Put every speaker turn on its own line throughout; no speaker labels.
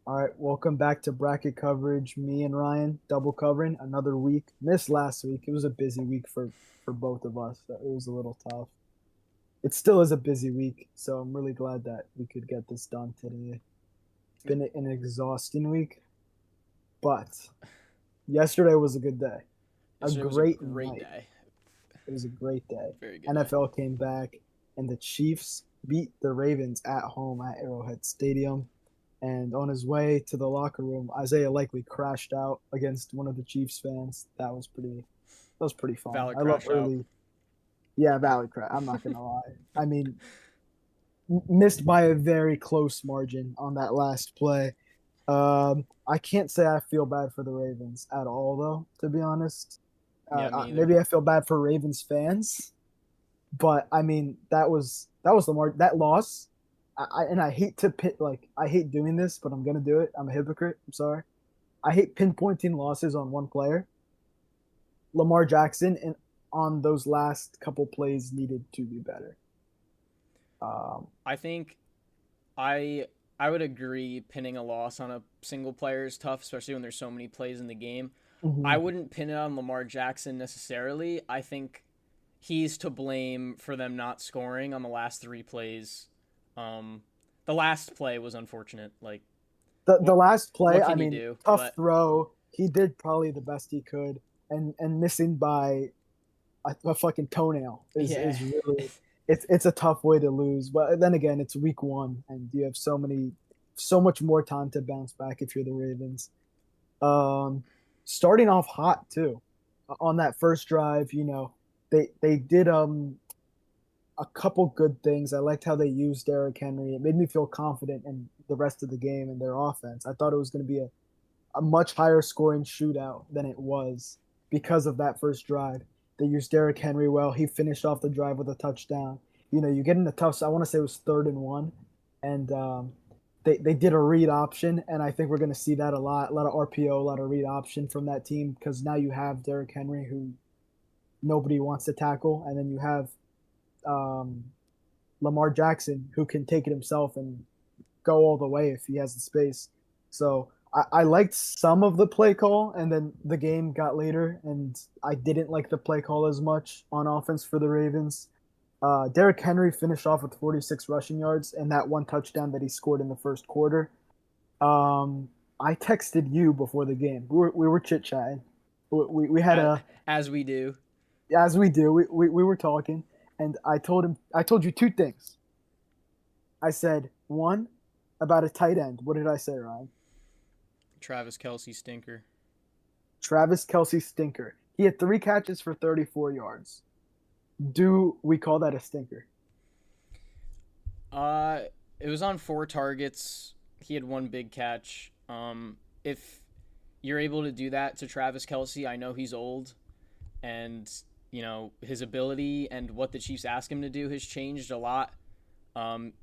All right, welcome back to bracket coverage. Me and Ryan double covering another week. Missed last week. It was a busy week for both of us. So it was a little tough. It still is a busy week, so I'm really glad that we could get this done today. It's been an exhausting week, but yesterday was a good day. A
Yesterday was a
great
great
night.
day.
It was a great day.
Very good day.
NFL came back and the Chiefs beat the Ravens at home at Arrowhead Stadium. And on his way to the locker room, Isaiah likely crashed out against one of the Chiefs fans. That was pretty fun.
Valid
I love
crash out.
early. Yeah, Valley crash. I'm not gonna lie. I mean, missed by a very close margin on that last play. I can't say I feel bad for the Ravens at all, though. To be honest,
Yeah, me either.
maybe I feel bad for Ravens fans, but I mean that was the that loss. I hate to pit like I hate doing this, but I'm gonna do it. I'm a hypocrite. I'm sorry. I hate pinpointing losses on one player. Lamar Jackson and on those last couple plays needed to be better. Um,
I think I I would agree pinning a loss on a single player is tough, especially when there's so many plays in the game. I
mhm.
wouldn't pin it on Lamar Jackson necessarily. I think he's to blame for them not scoring on the last three plays. Um, the last play was unfortunate. Like,
The
what
last play,
what
I
can you
mean,
do?
tough
But
throw. He did probably the best he could, and missing by a fucking toenail
yeah,
is really it's a tough way to lose. But then again, it's week one, and you have so much more time to bounce back if you're the Ravens. Um, Starting off hot too on that first drive. They did a couple good things. I liked how they used Derrick Henry. It made me feel confident in the rest of the game and their offense. I thought it was going to be a much higher scoring shootout than it was because of that first drive. They used Derrick Henry well. He finished off the drive with a touchdown. You get in the tough. I want to say it was 3rd and 1, and they did a read option, and I think we're going to see that a lot of RPO, a lot of read option from that team because now you have Derrick Henry who nobody wants to tackle, and then you have um, Lamar Jackson who can take it himself and go all the way if he has the space. So I liked some of the play call, and then the game got later, and I didn't like the play call as much on offense for the Ravens. Derrick Henry finished off with 46 rushing yards and that one touchdown that he scored in the first quarter. I texted you before the game. We were chit chatting. We had
as,
a
as we do.
as we do. We were talking, and I told you two things. I said one about a tight end. What did I say, Ryan?
Travis Kelsey stinker.
Travis Kelsey stinker. He had 3 catches for 34 yards. Do we call that a stinker?
Uh, it was on four targets. He had one big catch. If you're able to do that to Travis Kelsey, I know he's old, and his ability and what the Chiefs ask him to do has changed a lot.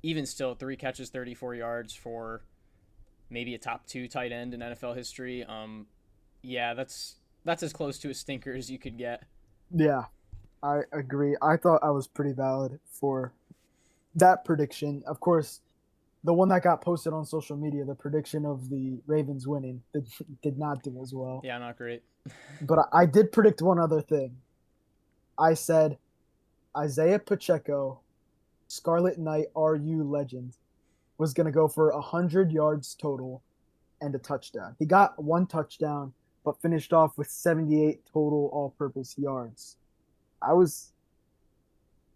Even still, three catches, 34 yards for maybe a top two tight end in NFL history. Yeah, that's as close to a stinker as you could get.
Yeah, I agree. I thought I was pretty valid for that prediction. Of course, the one that got posted on social media, the prediction of the Ravens winning, did not do as well.
Yeah, not great.
But I did predict one other thing. I said Isaiah Pacheco, Scarlet Knight RU legend, was going to go for 100 yards total and a touchdown. He got one touchdown, but finished off with 78 total all-purpose yards. I was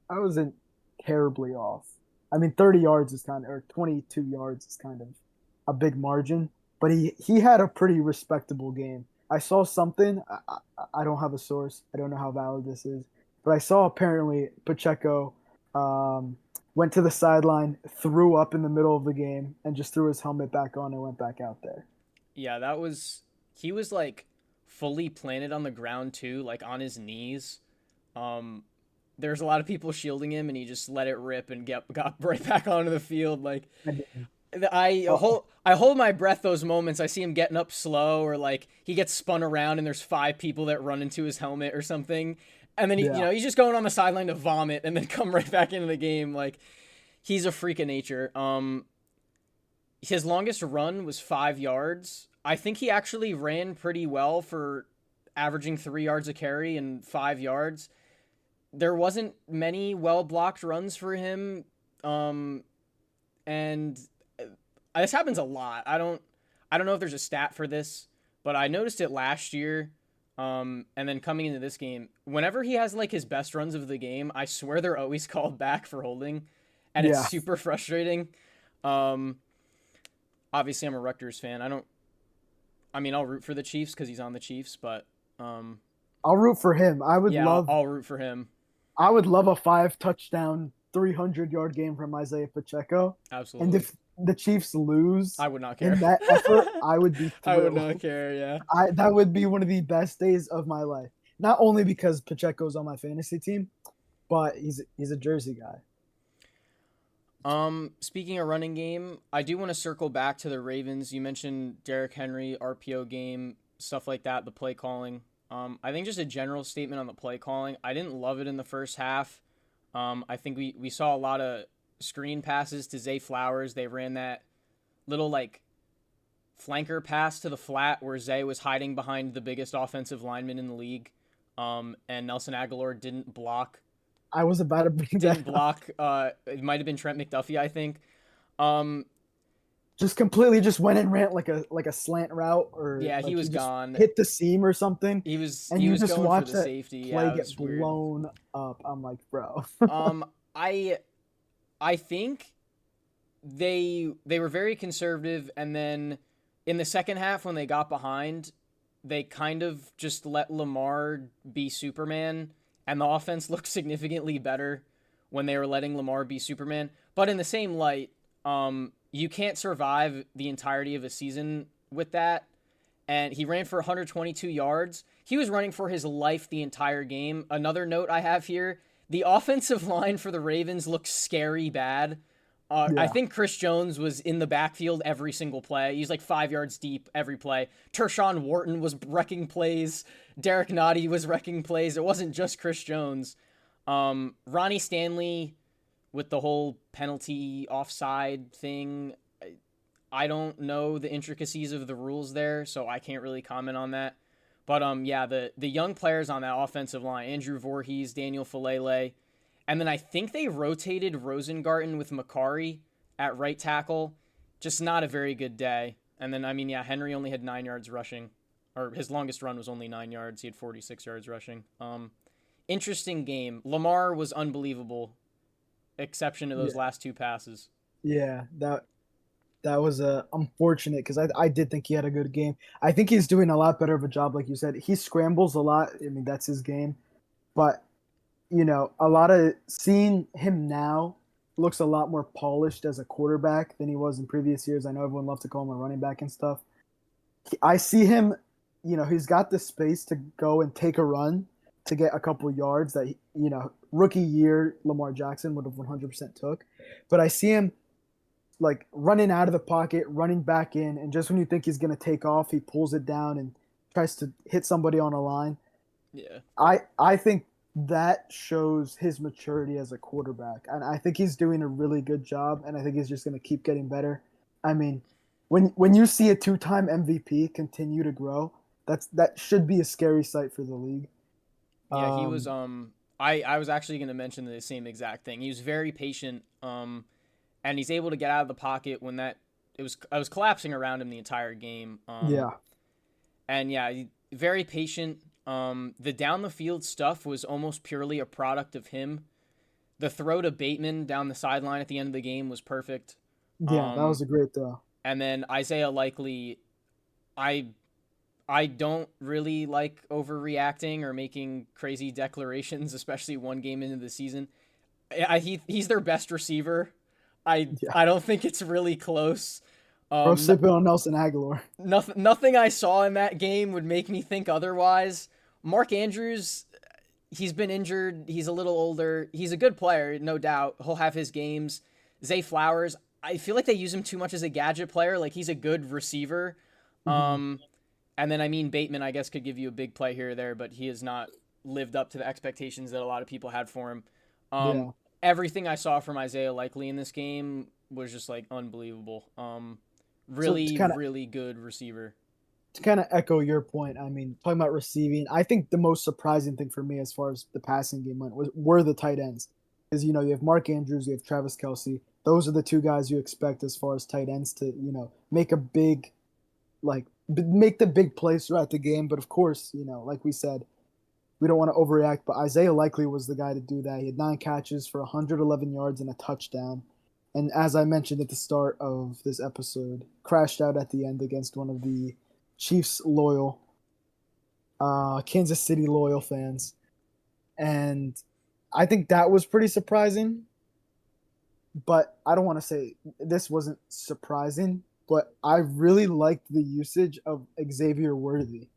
I wasn't terribly off. I mean, 30 yards is kind of, or 22 yards is kind of a big margin, but he had a pretty respectable game. I saw something. I don't have a source. I don't know how valid this is, but I saw apparently Pacheco um, went to the sideline, threw up in the middle of the game, and just threw his helmet back on and went back out there.
Yeah, that was he was like fully planted on the ground too, like on his knees. Um, there's a lot of people shielding him, and he just let it rip and got right back onto the field. Like
Oh,
I hold my breath those moments. I see him getting up slow, or like he gets spun around, and there's five people that run into his helmet or something, and then
yeah.
he's just going on the sideline to vomit, and then come right back into the game. Like he's a freak of nature. his longest run was 5 yards. I think he actually ran pretty well for averaging 3 yards a carry and 5 yards. There wasn't many well blocked runs for him, um, and this happens a lot. I don't know if there's a stat for this, but I noticed it last year. And then coming into this game, whenever he has like his best runs of the game, I swear they're always called back for holding, and it's
Yeah,
super frustrating. Um, Obviously, I'm a Rutgers fan. I mean, I'll root for the Chiefs because he's on the Chiefs, but um,
I'll root for him.
yeah, I'll root for him.
I would love a 5 touchdown, 300-yard game from Isaiah Pacheco. And
Absolutely.
if the Chiefs lose
I would not care.
in that effort, I would be
I would not
thrilled.
care. Yeah.
That would be one of the best days of my life. Not only because Pacheco's on my fantasy team, but he's a Jersey guy.
Speaking of running game, I do want to circle back to the Ravens. You mentioned Derrick Henry, RPO game, stuff like that, the play calling. I think just a general statement on the play calling. I didn't love it in the first half. I think we saw a lot of screen passes to Zay Flowers. They ran that little like flanker pass to the flat where Zay was hiding behind the biggest offensive lineman in the league. And Nelson Aguilar
I was about to bring that
didn't
up.
block. It might have been Trent McDuffie, I think. Um,
Just completely just went and ran like a slant route or
yeah, he
like he
was
just
gone.
hit the seam or something.
He was
And
he
you
was
just
going for
watch
the
that
safety.
play
Yeah, it
get
was weird.
blown up. I'm like, bro.
Um, I I think they were very conservative, and then in the second half when they got behind, they kind of just let Lamar be Superman, and the offense looked significantly better when they were letting Lamar be Superman. But in the same light, you can't survive the entirety of a season with that. And he ran for 122 yards. He was running for his life the entire game. Another note I have here: the offensive line for the Ravens looks scary bad. I
Yeah.
think Chris Jones was in the backfield every single play. He's like 5 yards deep every play. Tershawn Wharton was wrecking plays. Derek Nottie was wrecking plays. It wasn't just Chris Jones. Ronnie Stanley with the whole penalty offside thing. I don't know the intricacies of the rules there, so I can't really comment on that. But yeah, the young players on that offensive line, Andrew Voorhees, Daniel Falele, and then I think they rotated Rosengarten with Makari at right tackle. Just not a very good day. And then I mean, yeah, Henry only had 9 yards rushing, or his longest run was only 9 yards. He had 46 yards rushing. Interesting game. Lamar was unbelievable, exception to those
Yeah.
last two passes.
Yeah. That was unfortunate because I did think he had a good game. I think he's doing a lot better of a job, like you said. He scrambles a lot. I mean, that's his game. But a lot of seeing him now looks a lot more polished as a quarterback than he was in previous years. I know everyone loves to call him a running back and stuff. I see him, he's got the space to go and take a run to get a couple yards that, rookie year Lamar Jackson would have 100% took. But I see him like running out of the pocket, running back in, and just when you think he's going to take off, he pulls it down and tries to hit somebody on a line.
Yeah.
I think that shows his maturity as a quarterback, and I think he's doing a really good job, and I think he's just going to keep getting better. I mean, when you see a two-time MVP continue to grow, that should be a scary sight for the league.
Yeah, he was
Um,
I was actually going to mention the same exact thing. He was very patient and he's able to get out of the pocket when that it was I was collapsing around him the entire game.
yeah,
And yeah, very patient. The down the field stuff was almost purely a product of him. The throw to Bateman down the sideline at the end of the game was perfect.
yeah, that
Um
was a great throw.
and then Isaiah Likely, I I don't really like overreacting or making crazy declarations, especially one game into the season. He's their best receiver.
Yeah,
I don't think it's really close.
bro,
No,
sipping on Nelson Aguilar.
nothing I saw in that game would make me think otherwise. Mark Andrews, he's been injured. He's a little older. He's a good player, no doubt. He'll have his games. Zay Flowers, I feel like they use him too much as a gadget player. Like he's a good receiver.
Mhm.
Um, and then I mean Bateman, I guess could give you a big play here or there, but he has not lived up to the expectations that a lot of people had for him. Um,
Yeah,
Everything I saw from Isaiah Likely in this game was just like unbelievable.
So
Really, really good receiver.
to kind of echo your point, I mean, talking about receiving, I think the most surprising thing for me as far as the passing game were the tight ends, because you have Mark Andrews, you have Travis Kelsey. Those are the two guys you expect as far as tight ends to make a big make the big plays throughout the game. But of course, like we said, we don't want to overreact. But Isaiah Likely was the guy to do that. He had 9 catches for 111 yards and a touchdown. And as I mentioned at the start of this episode, crashed out at the end against one of the Chiefs loyal, Kansas City loyal fans. And I think that was pretty surprising. But I don't want to say this wasn't surprising, but I really liked the usage of Xavier Worthy.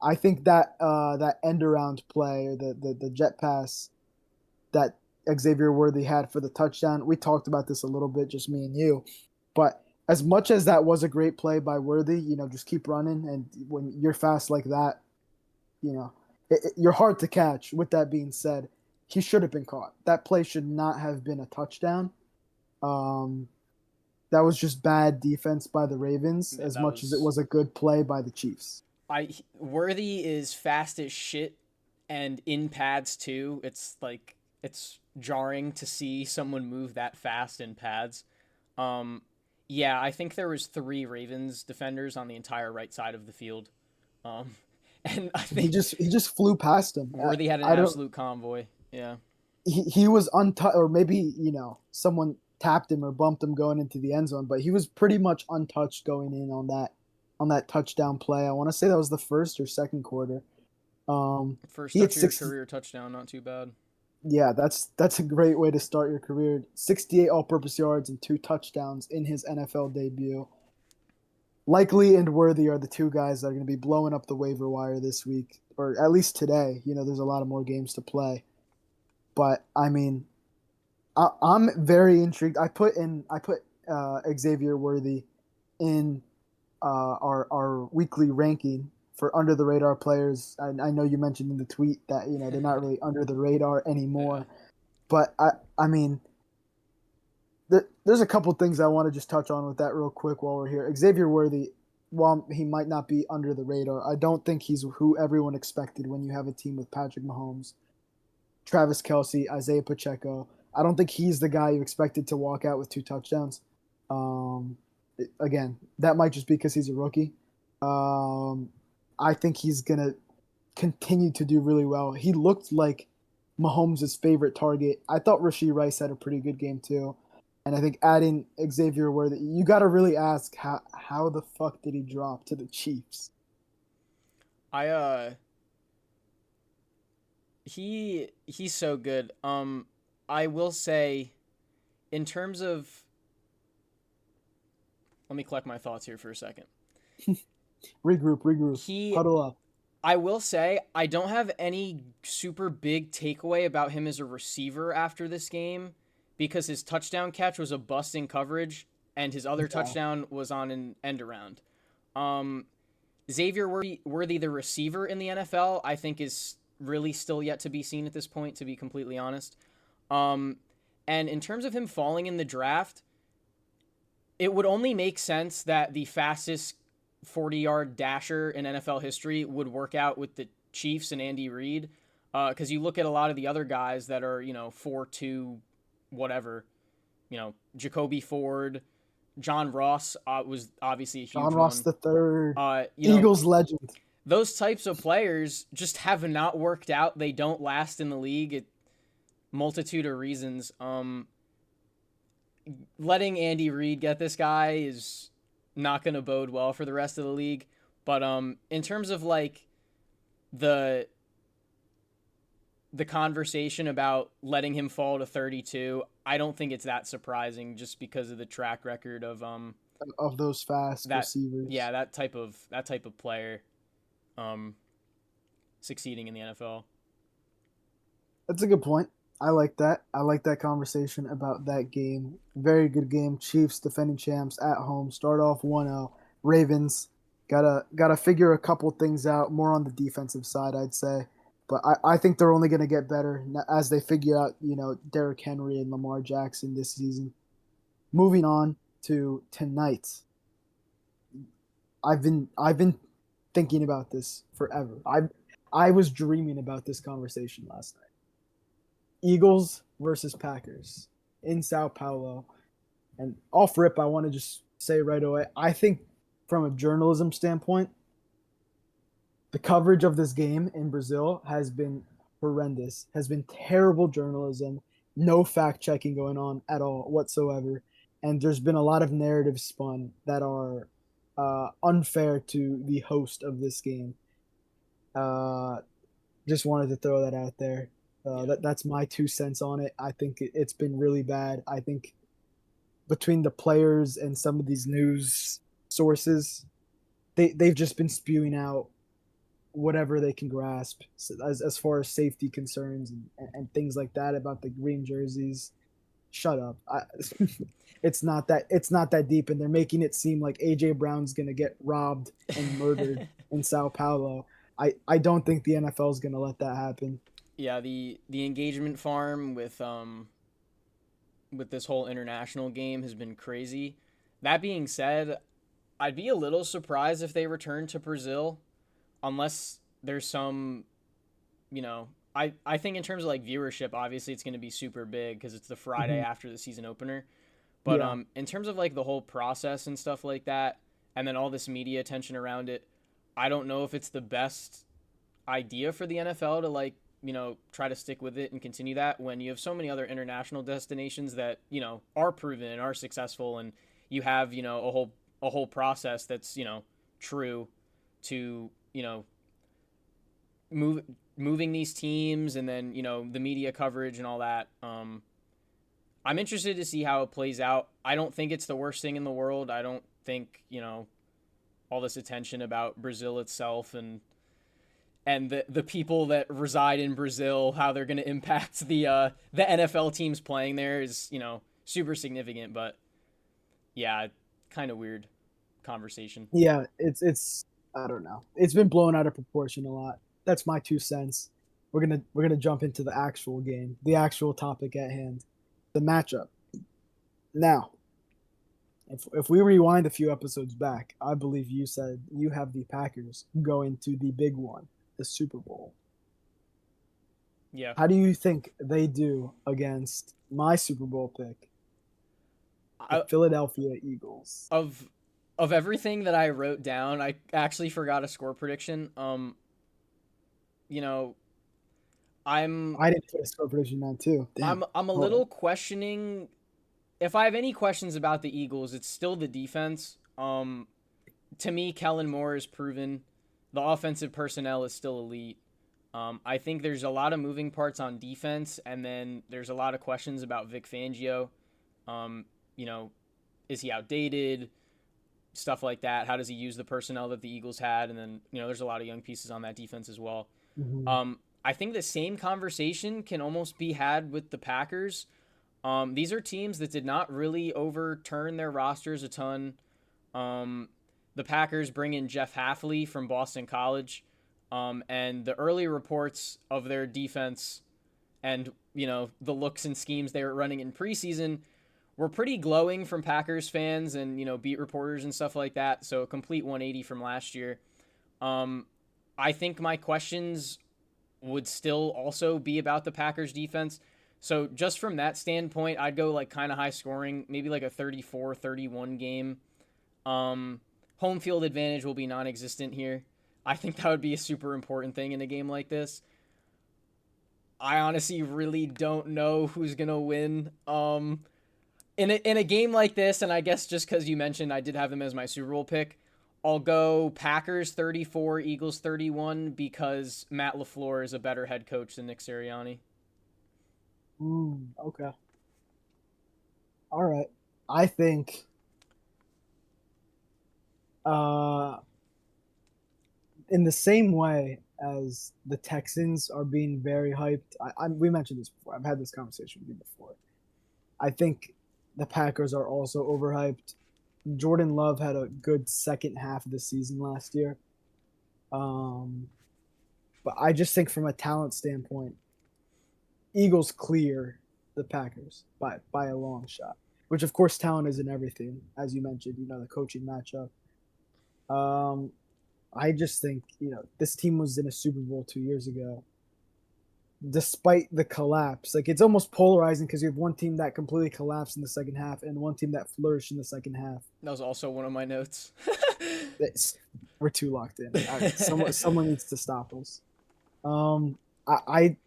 I think that that end around play, or the jet pass that Xavier Worthy had for the touchdown, we talked about this a little bit, just me and you. But as much as that was a great play by Worthy, just keep running, and when you're fast like that, you're hard to catch. With that being said, he should have been caught. That play should not have been a touchdown. Um, that was just bad defense by the Ravens, as much as it was a good play by the Chiefs.
Worthy is fast as shit, and in pads too. It's jarring to see someone move that fast in pads. Yeah, I think there was 3 Ravens defenders on the entire right side of the field. Um, and I think
he just flew past him.
Worthy had an absolute convoy. Yeah.
He was untouched, or maybe someone tapped him or bumped him going into the end zone, but he was pretty much untouched going in on that touchdown play. I want to say that was the first or second quarter.
First touch of your career touchdown, not too bad.
Yeah, that's a great way to start your career. 68 all-purpose yards and 2 touchdowns in his NFL debut. Likely and Worthy are the 2 guys that are going to be blowing up the waiver wire this week, or at least today. There's a lot of more games to play. But I mean, I'm very intrigued. I put Xavier Worthy in our weekly ranking for under the radar players. I know you mentioned in the tweet that they're not really under the radar anymore, but I mean, there's a couple things I want to just touch on with that real quick while we're here. Xavier Worthy, while he might not be under the radar, I don't think he's who everyone expected when you have a team with Patrick Mahomes, Travis Kelsey, Isaiah Pacheco. I don't think he's the guy you expected to walk out with 2 touchdowns. Again, that might just be because he's a rookie. I think he's going to continue to do really well. He looked like Mahomes' favorite target. I thought Rashee Rice had a pretty good game too. And I think adding Xavier Worthy, you got to really ask how the fuck did he drop to the Chiefs?
He's so good. I will say, in terms of, let me collect my thoughts here for a second.
Regroup. Huddle up.
I will say I don't have any super big takeaway about him as a receiver after this game, because his touchdown catch was a bust in coverage, and his other touchdown was on an end around. Xavier Worthy, the receiver in the NFL, I think is really still yet to be seen at this point, to be completely honest. And in terms of him falling in the draft, it would only make sense that the fastest 40-yard dasher in NFL history would work out with the Chiefs and Andy Reid, because you look at a lot of the other guys that are 4.2 whatever, Jacoby Ford, John Ross was obviously a huge one.
John Ross the third, Eagles legend.
Those types of players just have not worked out. They don't last in the league. It multitude of reasons. Letting Andy Reid get this guy is not going to bode well for the rest of the league. But in terms of the conversation about letting him fall to 32, I don't think it's that surprising, just because of the track record of
those fast receivers.
Yeah, that type of player succeeding in the NFL.
That's a good point. I like that. I like that conversation about that game. Very good game. Chiefs, defending champs, at home. Start off 1-0. Ravens, gotta figure a couple things out. More on the defensive side, I'd say. But I think they're only going to get better as they figure out, Derrick Henry and Lamar Jackson this season. Moving on to tonight. I've been thinking about this forever. I was dreaming about this conversation last night. Eagles versus Packers in Sao Paulo. And off rip, I want to just say right away, I think from a journalism standpoint, the coverage of this game in Brazil has been horrendous, has been terrible journalism, no fact checking going on at all whatsoever. And there's been a lot of narratives spun that are unfair to the host of this game. Uh, just wanted to throw that out there.
Yeah.
That's my 2 cents on it. I think it's been really bad. I think between the players and some of these news sources, they've just been spewing out whatever they can grasp as far as safety concerns and things like that about the green jerseys. Shut up. It's not that deep, and they're making it seem like AJ Brown's gonna get robbed and murdered in Sao Paulo. I don't think the NFL is gonna let that happen.
Yeah, the engagement farm with this whole international game has been crazy. That being said, I'd be a little surprised if they return to Brazil unless there's some, I think in terms of like viewership, obviously it's going to be super big because it's the Friday
Hmm.
after the season opener. But
Yeah.
in terms of like the whole process and stuff like that, and then all this media attention around it, I don't know if it's the best idea for the NFL to like try to stick with it and continue that when you have so many other international destinations that are proven and are successful, and you have a whole process that's true to move moving these teams, and then the media coverage and all that. I'm interested to see how it plays out. I don't think it's the worst thing in the world. I don't think all this attention about Brazil itself and the people that reside in Brazil, how they're going to impact the NFL teams playing there is super significant. But yeah, kind of weird conversation.
Yeah, it's I don't know. It's been blown out of proportion a lot. That's my 2 cents. We're gonna jump into the actual game, the actual topic at hand, the matchup. Now, if we rewind a few episodes back, I believe you said you have the Packers going to the big one, the Super Bowl.
Yeah.
How do you think they do against my Super Bowl pick, the
I,
Philadelphia Eagles?
of of everything that I wrote down, I actually forgot a score prediction. You know, I'm
I didn't put a score prediction down too. Damn.
I'm a
Hold on.
little questioning if I have any questions about the Eagles, it's still the defense. To me, Kellen Moore is proven. The offensive personnel is still elite. I think there's a lot of moving parts on defense, and then there's a lot of questions about Vic Fangio. Um, you know, is he outdated? Stuff like that. How does he use the personnel that the Eagles had? And then there's a lot of young pieces on that defense as well.
Mhm.
I think the same conversation can almost be had with the Packers. These are teams that did not really overturn their rosters a ton. Um, the Packers bring in Jeff Hafley from Boston College, and the early reports of their defense and the looks and schemes they were running in preseason were pretty glowing from Packers fans and beat reporters and stuff like that. So a complete 180 from last year. Um, I think my questions would still also be about the Packers defense. So just from that standpoint, I'd go like kind of high scoring, maybe like a 34-31 game. Um, Home field advantage will be non-existent here. I think that would be a super important thing in a game like this. I honestly really don't know who's gonna win. In a game like this, and I guess just because you mentioned I did have them as my Super Bowl pick, I'll go Packers 34, Eagles 31 because Matt LaFleur is a better head coach than Nick Sirianni.
Okay. All right. I think uh in the same way as the Texans are being very hyped. We mentioned this before. I've had this conversation with you before. I think the Packers are also overhyped. Jordan Love had a good second half of the season last year. Um, but I just think from a talent standpoint, Eagles clear the Packers by a long shot. Which of course talent isn't everything, as you mentioned. The coaching matchup. Um, I just think this team was in a Super Bowl 2 years ago. Despite the collapse, like it's almost polarizing because you have one team that completely collapsed in the second half and one team that flourished in the second half.
That was also one of my notes.
It's, we're too locked in. Someone needs to stop us. Um, I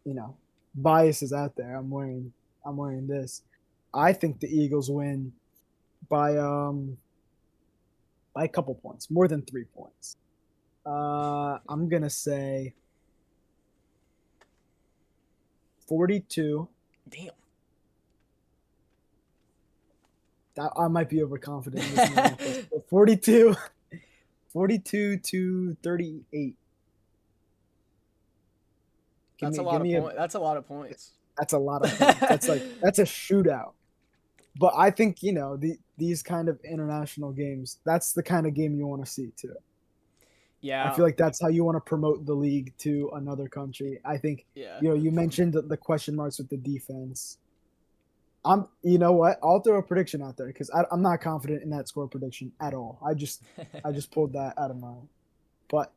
you know, bias is out there. I'm wearing this. I think the Eagles win by a couple points, more than 3 points. I'm gonna say 42.
Damn.
That I might be overconfident in this analysis. 42, 42 to 38.
That's a lot
Give
of
me
point. That's a lot of points.
that's a lot of points. That's a shootout. But I think these kind of international games. That's the kind of game you want to see too. I
Yeah.
feel like that's how you want to promote the league to another country. I think
Yeah.
you mentioned the question marks with the defense. You know what? I'll throw a prediction out there because I'm not confident in that score prediction at all. I just pulled that out of my. But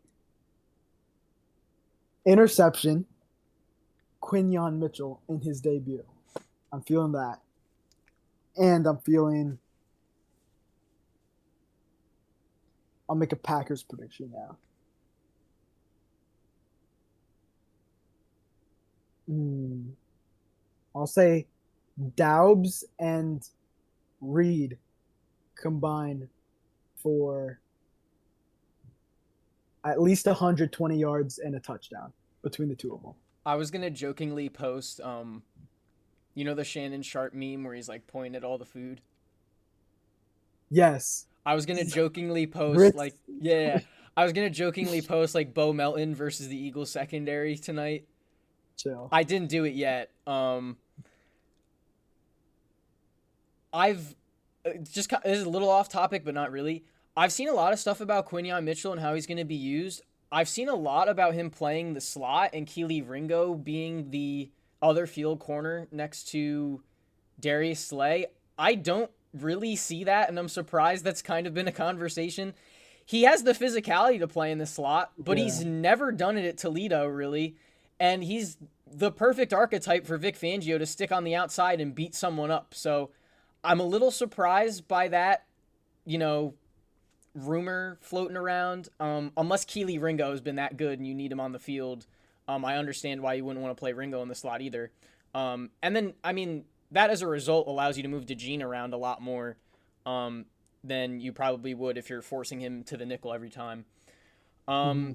interception, Quinyon Mitchell in his debut. I'm feeling that, and I'm feeling. I'll make a Packers prediction now. Hmm. I'll say Daubs and Reed combine for at least 120 yards and a touchdown between the two of them.
I was gonna jokingly post, the Shannon Sharp meme where he's like pointing at all the food.
Yes.
I was gonna jokingly post
Grits.
like, yeah, I was gonna jokingly post like Bo Melton versus the Eagles secondary tonight.
Chill.
I didn't do it yet. I've just this is a little off topic, but not really. I've seen a lot of stuff about Quinyon Mitchell and how he's going to be used. I've seen a lot about him playing the slot and Keely Ringo being the other field corner next to Darius Slay. I don't really see that, and I'm surprised that's kind of been a conversation. He has the physicality to play in the slot, but
Yeah.
he's never done it at Toledo, really. And he's the perfect archetype for Vic Fangio to stick on the outside and beat someone up. So I'm a little surprised by that, you know, rumor floating around. Unless Keely Ringo has been that good and you need him on the field, I understand why you wouldn't want to play Ringo in the slot either. And then, I mean, that as a result allows you to move DeJean around a lot more than you probably would if you're forcing him to the nickel every time.
Mm-hmm.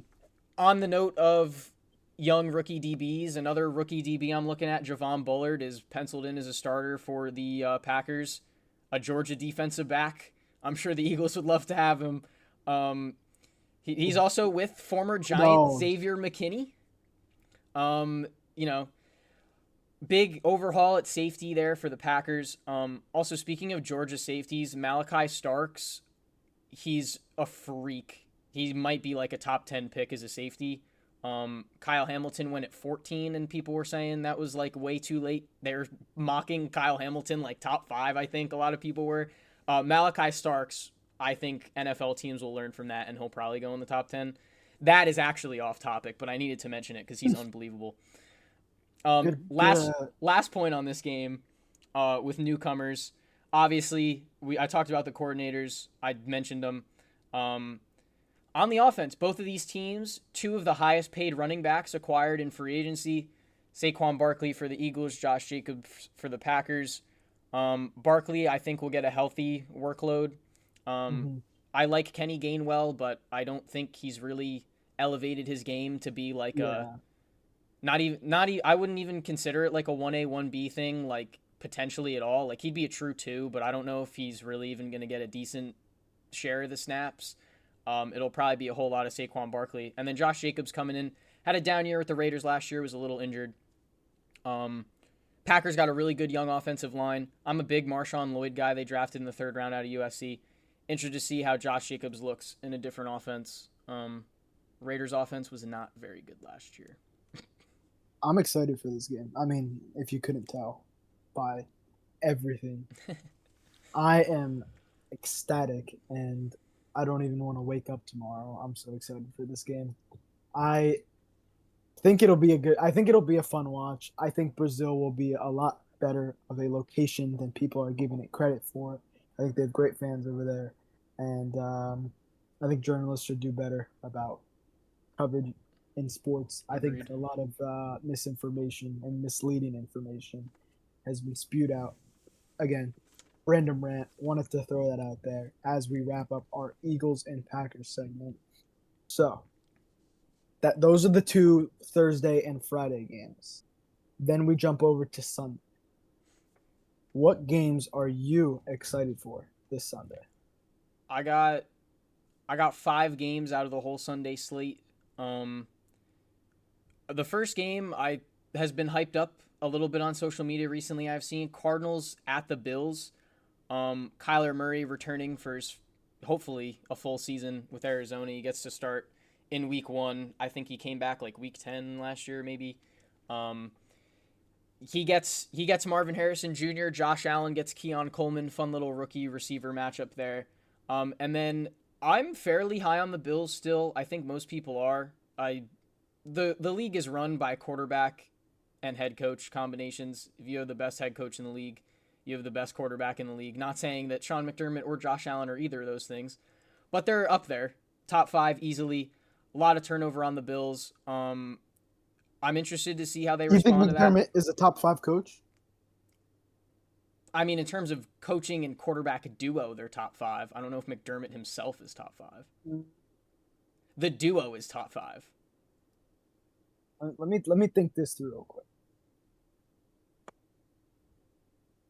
On the note of young rookie DBs, another rookie DB I'm looking at, Javon Bullard, is penciled in as a starter for the Packers, a Georgia defensive back. I'm sure the Eagles would love to have him. He's also with former Giant
No.
Xavier McKinney. You know, big overhaul at safety there for the Packers. Also, speaking of Georgia safeties, Malachi Starks, he's a freak. He might be like a top 10 pick as a safety. Kyle Hamilton went at 14, and people were saying that was like way too late. They're mocking Kyle Hamilton like top 5, I think a lot of people were. Malachi Starks, I think NFL teams will learn from that, and he'll probably go in the top 10. That is actually off topic, but I needed to mention it because he's unbelievable.
Good.
Last point on this game with newcomers. Obviously, I talked about the coordinators. I mentioned them. On the offense, both of these teams, two of the highest paid running backs acquired in free agency. Saquon Barkley for the Eagles, Josh Jacobs for the Packers. Barkley, I think, will get a healthy workload.
Mhm.
I like Kenny Gainwell, but I don't think he's really elevated his game to be like a
Yeah.
not even I wouldn't even consider it like a 1A 1B thing like potentially at all. Like he'd be a true 2, but I don't know if he's really even going to get a decent share of the snaps. It'll probably be a whole lot of Saquon Barkley. And then Josh Jacobs coming in, had a down year with the Raiders last year, was a little injured. Packers got a really good young offensive line. I'm a big Marshawn Lloyd guy they drafted in the 3rd round out of USC. Interested to see how Josh Jacobs looks in a different offense. Raiders offense was not very good last year.
I'm excited for this game. I mean, if you couldn't tell by everything, I am ecstatic, and I don't even want to wake up tomorrow. I'm so excited for this game. I think it'll be a good. I think it'll be a fun watch. I think Brazil will be a lot better of a location than people are giving it credit for. I think they have great fans over there, and I think journalists should do better about coverage in sports. I think
Agreed.
a lot of misinformation and misleading information has been spewed out. Again, random rant. Wanted to throw that out there as we wrap up our Eagles and Packers segment. So that those are the two Thursday and Friday games. Then we jump over to Sunday. What games are you excited for this Sunday?
I got I got 5 games out of the whole Sunday slate. Um, the first game I has been hyped up a little bit on social media recently. I've seen Cardinals at the Bills. Kyler Murray returning for his hopefully a full season with Arizona. He gets to start in week 1. I think he came back like week 10 last year maybe. Um, he gets Marvin Harrison Jr. Josh Allen gets Keon Coleman. Fun little rookie receiver matchup there. And then I'm fairly high on the Bills still. I think most people are. The league is run by quarterback and head coach combinations. If you have the best head coach in the league, you have the best quarterback in the league. Not saying that Sean McDermott or Josh Allen are either of those things, but they're up there, top 5 easily. A lot of turnover on the Bills. I'm interested to see how they
Do you think
respond to that.
McDermott is a top 5 coach?
I mean, in terms of coaching and quarterback duo, they're top 5. I don't know if McDermott himself is top 5. The duo is top 5.
Let me think this through real quick.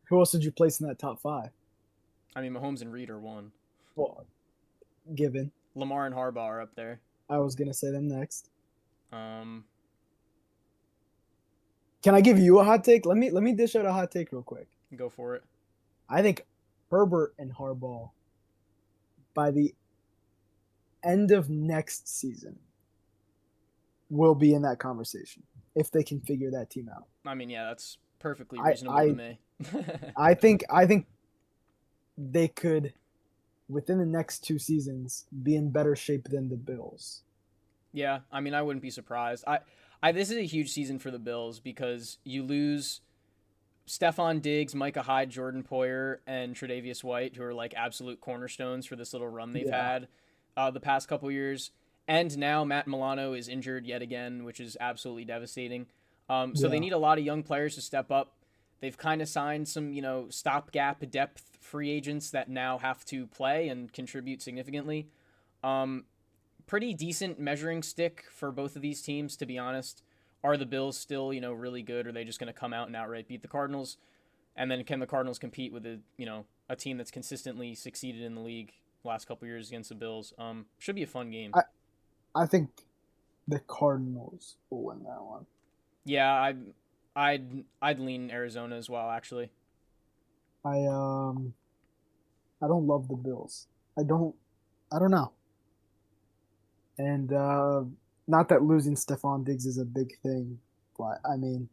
Who else did you place in that top 5?
I mean, Mahomes and Reed are 1.
Well, given.
Lamar and Harbaugh are up there.
I was gonna say them next.
Um,
Can I give you a hot take? Let me dish out a hot take real quick.
go for it.
I think Herbert and Harbaugh by the end of next season will be in that conversation if they can figure that team out.
I mean, yeah, that's perfectly
I
reasonable
I
to me.
I think they could within the next 2 seasons be in better shape than the Bills.
Yeah, I mean, I wouldn't be surprised. This is a huge season for the Bills because you lose Stephon Diggs, Micah Hyde, Jordan Poyer, and Tre'Davious White, who are like absolute cornerstones for this little run they've
Yeah.
had the past couple years. And now Matt Milano is injured yet again, which is absolutely devastating. So they
Yeah.
need a lot of young players to step up. They've kind of signed some, stopgap depth free agents that now have to play and contribute significantly. Um, Pretty decent measuring stick for both of these teams, to be honest. Are the Bills still, really good? Or are they just going to come out and outright beat the Cardinals? And then can the Cardinals compete with a team that's consistently succeeded in the league last couple years against the Bills? Should be a fun game.
I think the Cardinals will win that one.
Yeah, I'd lean Arizona as well, actually.
I don't love the Bills. I don't know. And not that losing Stephon Diggs is a big thing, but I mean,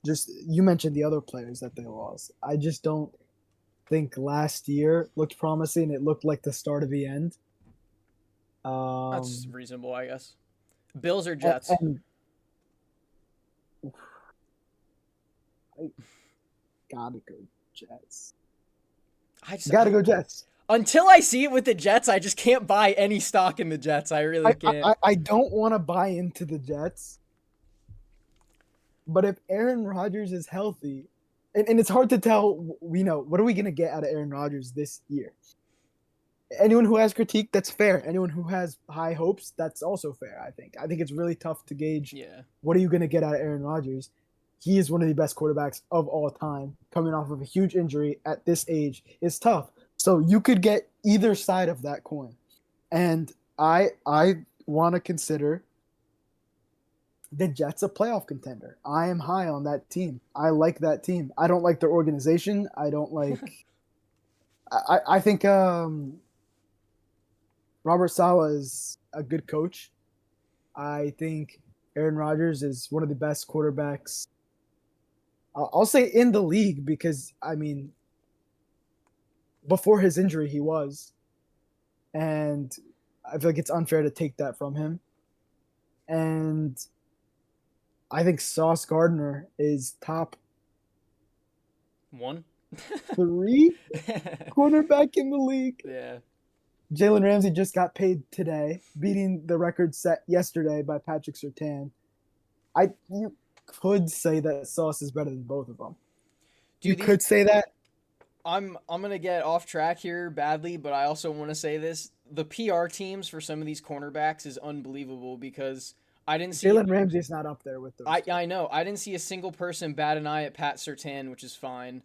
just you mentioned the other players that they lost. I just don't think last year looked promising. It looked like the start of the end.
That's
Um,
reasonable, I guess. Bills or
and,
Jets?
and I gotta go Jets.
I just
Gotta go Jets.
until I see it with the Jets, I just can't buy any stock in the Jets. I really
I
can't.
I don't want to buy into the Jets, but if Aaron Rodgers is healthy, and it's hard to tell, what are we gonna get out of Aaron Rodgers this year? Anyone who has critique, that's fair. Anyone who has high hopes, that's also fair. I think it's really tough to gauge
Yeah.
what are you gonna get out of Aaron Rodgers. He is one of the best quarterbacks of all time. Coming off of a huge injury at this age is tough. So you could get either side of that coin. And I want to consider the Jets a playoff contender. I am high on that team. I like that team. I don't like their organization. I don't like. I think Robert Saleh is a good coach. I think Aaron Rodgers is one of the best quarterbacks. I'll say in the league because I mean, before his injury, he was. and I feel like it's unfair to take that from him. And I think Sauce Gardner is top
One.
3 cornerback in the league.
Yeah.
Jalen Ramsey just got paid today, beating the record set yesterday by Patrick Surtain. You could say that Sauce is better than both of them. You
Dude,
could say that.
I'm gonna get off track here badly, but I also want to say this: the PR teams for some of these cornerbacks is unbelievable because I didn't see.
Jalen Ramsey is not up there with those.
I know I didn't see a single person bat an eye at Pat Surtain, which is fine.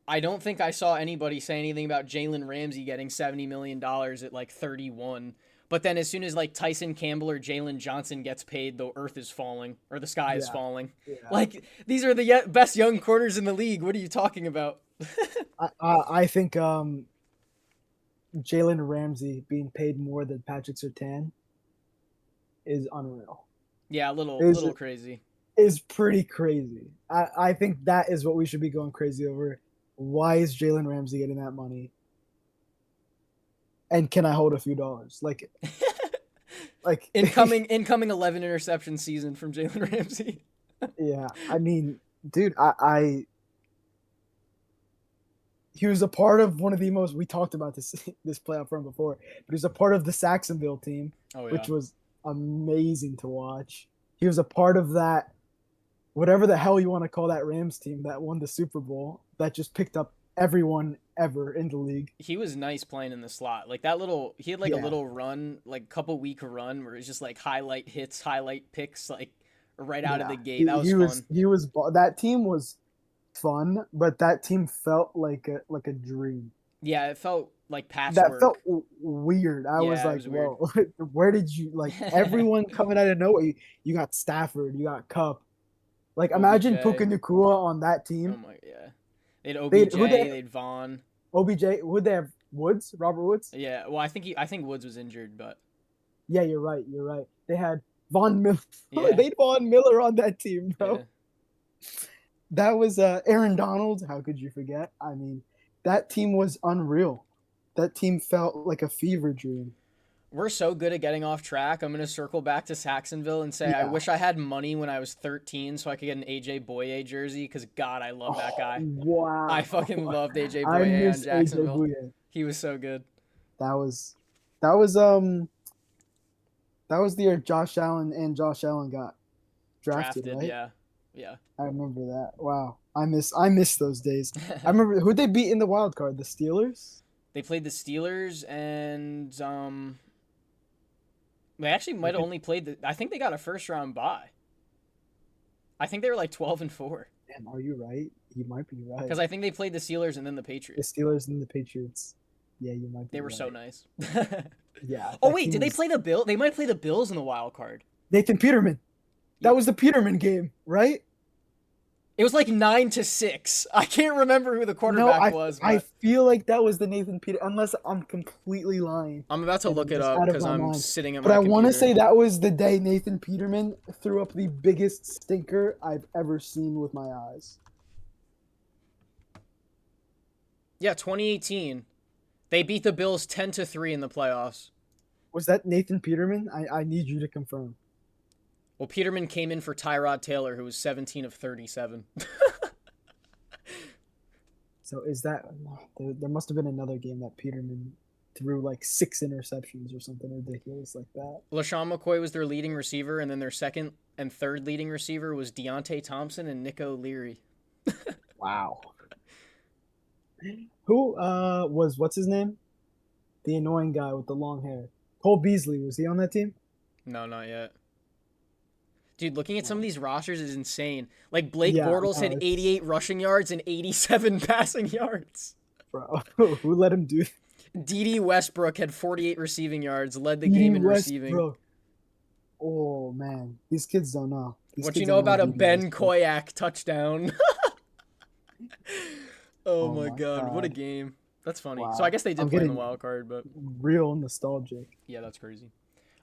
I don't think I saw anybody say anything about Jalen Ramsey getting $70 million at like 31. But then as soon as like Tyson Campbell or Jalen Johnson gets paid, the earth is falling or the sky is
Yeah.
falling.
Yeah.
Like these are the best young corners in the league. What are you talking about?
I think Jalen Ramsey being paid more than Patrick Surtain is unreal.
Yeah, a
Is
little crazy.
is pretty crazy. I think that is what we should be going crazy over. Why is Jalen Ramsey getting that money? And can I hold a few dollars? Like
incoming 11 interception season from Jalen Ramsey.
Yeah, I mean, dude, I he was a part of one of the most, we talked about this playoff run before, but he was a part of the Saxonville team,
Oh yeah.
which was amazing to watch. He was a part of that, whatever the hell you want to call that Rams team that won the Super Bowl, that just picked up everyone ever in the league.
He was nice playing in the slot. Like that little he had like a
Yeah.
little run, like couple week run where it's just like highlight hits, highlight picks like right out of the gate. That was fun.
He was that team was fun, but that team felt like a dream.
Yeah, it felt like
That
patchwork.
felt weird. I was
Yeah, it
like,
was weird.
whoa, where did you like everyone coming out of nowhere? You got Stafford, you got Cup. Like imagine
OBJ.
Puka Nacua on that
Oh
team.
my yeah. They'd
They
OBJ,
who they
they'd Vaughn.
OBJ, would they have Woods, Robert Woods?
Yeah, well I think Woods was injured, but
Yeah, you're right. You're right. They had Von Miller.
yeah.
They had Von Miller on that team, bro.
Yeah.
That was Aaron Donald. How could you forget? I mean, that team was unreal. That team felt like a fever dream.
We're so good at getting off track. I'm gonna circle back to Saxonville and say I
Yeah.
wish I had money when I was 13 so I could get an AJ Boye jersey because God, I love that guy.
Wow.
I fucking loved AJ
I
Boye on
miss AJ
Jacksonville.
Bouye.
He was so good.
That was that was the year Josh Allen got drafted, right?
Yeah. Yeah.
I remember that. Wow. I miss those days. I remember who'd they beat in the wild card? The Steelers?
They played the Steelers and they actually might have only played I think they got a first round bye. I think they were like 12-4
Damn, are you right? You might be right.
because I think they played the Steelers and then the
The
Patriots.
Steelers and the Patriots. Yeah, you might be
They were
right.
so nice.
Yeah.
Oh
that
wait,
team
did they
was-
play the Bill? They might play the Bills in the wild card.
Nathan Peterman? That was the Peterman game, right?
It was like 9-6. I can't remember who the quarterback was. But
I feel like that was the Nathan Peter, unless I'm completely lying.
I'm about to
and
look
I'm
it
just
up
out of
because
my
I'm
mind.
sitting at
But
my
I want to
computer.
say that was the day Nathan Peterman threw up the biggest stinker I've ever seen with my eyes.
Yeah, 2018. They beat the Bills 10-3 in the playoffs.
Was that Nathan Peterman? I need you to confirm.
Well, Peterman came in for Tyrod Taylor, who was 17 of 37.
So is that there must have been another game that Peterman threw like 6 interceptions or something ridiculous like that.
LaShawn McCoy was their leading receiver, and then their second and third leading receiver was Deontay Thompson and Nico Leary.
Wow. Who was what's his name? The annoying guy with the long hair. Cole Beasley, was he on that team?
No, not yet. Dude, looking at some of these rosters is insane. Like Blake
Yeah,
Bortles
no,
had
it's-
88 rushing yards and 87 passing yards.
Bro, who let him do
D.D. Westbrook had 48 receiving yards, led the game in receiving.
Westbrook. Oh man, these kids don't know. These
What
kids
you
don't
know about a
D.D.
Ben
Westbrook.
Koyak touchdown? Oh,
Oh
my
my
god, what a
God.
game. That's funny.
Wow.
So I guess they did
I'm
play in the
getting-
wild card, but
Real nostalgic.
yeah, that's crazy.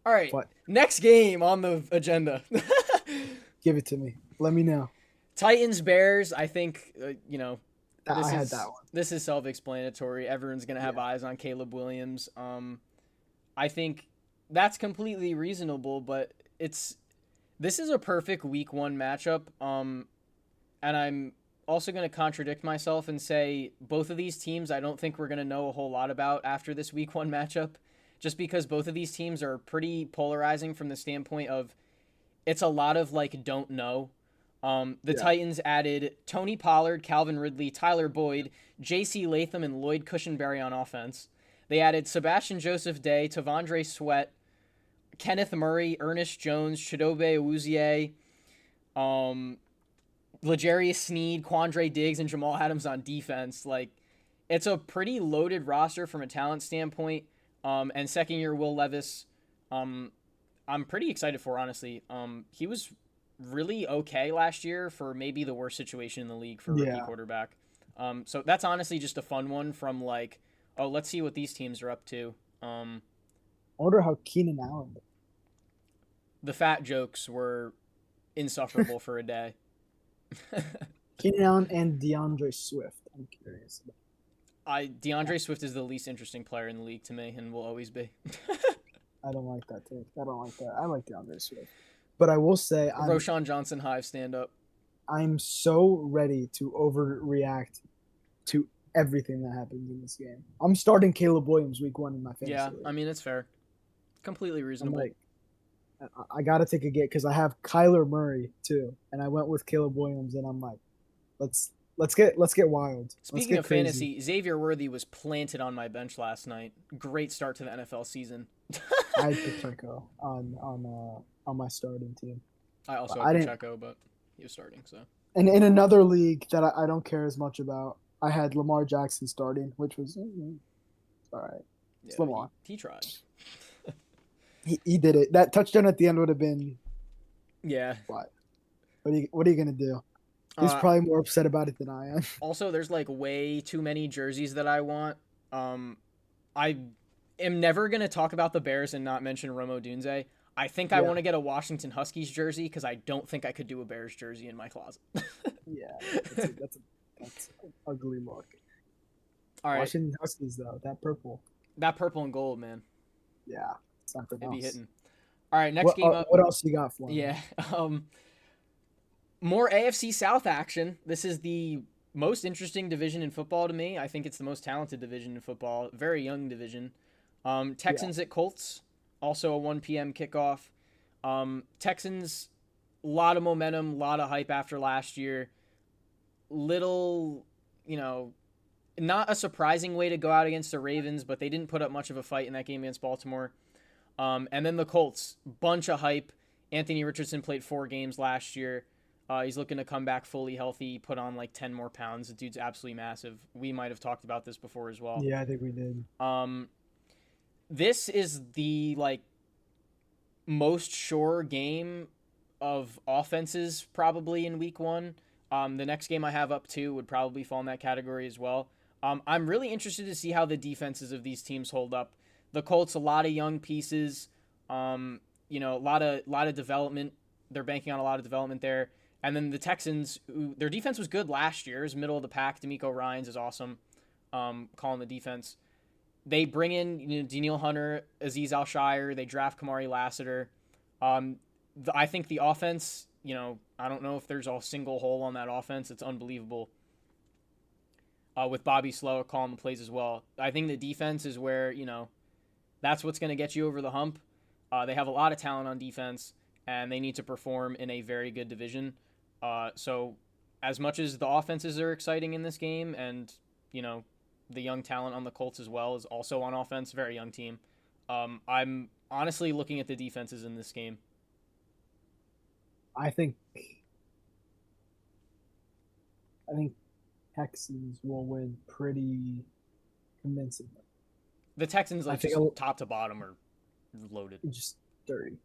All right,
What?
next game on the agenda.
Give it to me. Let me know.
Titans Bears. I think
I had that one.
This is self-explanatory. Everyone's gonna have
Yeah.
eyes on Caleb Williams. I think that's completely reasonable, but this is a perfect week 1 matchup. And I'm also going to contradict myself and say both of these teams I don't think we're going to know a whole lot about after this week 1 matchup, just because both of these teams are pretty polarizing from the standpoint of it's a lot of like don't know. The
Yeah.
Titans added Tony Pollard, Calvin Ridley, Tyler Boyd, J.C. Latham, and Lloyd Cushenberry on offense. They added Sebastian Joseph Day, Tavondre Sweat, Kenneth Murray, Ernest Jones, Chidobe Awuzie, um, L'Jarius Sneed, Quandre Diggs, and Jamal Adams on defense. Like, it's a pretty loaded roster from a talent standpoint. And second year Will Levis, um, I'm pretty excited for, honestly. He was really okay last year for maybe the worst situation in the league for a rookie
Yeah.
quarterback. So that's honestly just a fun one from like, oh, let's see what these teams are up to.
I wonder how Keenan Allen.
The fat jokes were insufferable for a day.
Keenan Allen and DeAndre Swift. I'm curious.
DeAndre Swift is the least interesting player in the league to me and will always be.
I don't like that take. I don't like that. I like DeAndre Swift. But I will say
Roshan Johnson Hive stand up.
I'm so ready to overreact to everything that happens in this game. I'm starting Caleb Williams week 1 in my fantasy
Yeah,
league.
I mean it's fair. Completely
I'm
reasonable.
like, I gotta take a get because I have Kyler Murray too, and I went with Caleb Williams, and I'm like, let's get wild.
Speaking
let's get
of
crazy.
fantasy, Xavier Worthy was planted on my bench last night. Great start to the NFL season.
I had Pacheco on my starting team.
I also
But
had
I didn't.
Pacheco, but he was starting, so.
And in another league that I don't care as much about, I had Lamar Jackson starting, which was all right. It's
Yeah,
Lamar.
he tried.
He did it. That touchdown at the end would have been
Yeah.
what? What are you gonna do? He's probably more upset about it than I am.
Also, there's like way too many jerseys that I want. I am never gonna talk about the Bears and not mention Rome Odunze. I think I
Yeah.
want to get a Washington Huskies jersey because I don't think I could do a Bears jersey in my closet.
Yeah, that's an ugly look.
All right,
Washington Huskies though, that purple.
that purple and gold, man,
Yeah, something
it'd be
else.
hitting. All right, next game up.
What else you got for me?
Yeah. More AFC South action. This is the most interesting division in football to me. I think it's the most talented division in football. Very young division. Texans at Colts. Also a 1 p.m. kickoff. Texans, a lot of momentum, a lot of hype after last year. Little, not a surprising way to go out against the Ravens, but they didn't put up much of a fight in that game against Baltimore. And then the Colts, bunch of hype. Anthony Richardson played 4 games last year. He's looking to come back fully healthy, put on like 10 more pounds. The dude's absolutely massive. We might have talked about this before as well.
Yeah, I think we did.
This is the like most sure game of offenses probably in week 1. The next game I have up 2 would probably fall in that category as well. I'm really interested to see how the defenses of these teams hold up. The Colts, a lot of young pieces, a lot of development. They're banking on a lot of development there. And then the Texans, their defense was good last year. It was middle of the pack. D'Amico Ryans is awesome, calling the defense. They bring in Danielle Hunter, Aziz Al-Shire. They draft Kamari Lassiter. I think the offense, I don't know if there's a single hole on that offense. It's unbelievable. With Bobby Slow calling the plays as well. I think the defense is where, that's what's going to get you over the hump. They have a lot of talent on defense, and they need to perform in a very good division. So as much as the offenses are exciting in this game and, the young talent on the Colts as well is also on offense, very young team. I'm honestly looking at the defenses in this game.
I think Texans will win pretty convincingly.
The Texans,
I think
just top to bottom, are loaded.
Just dirty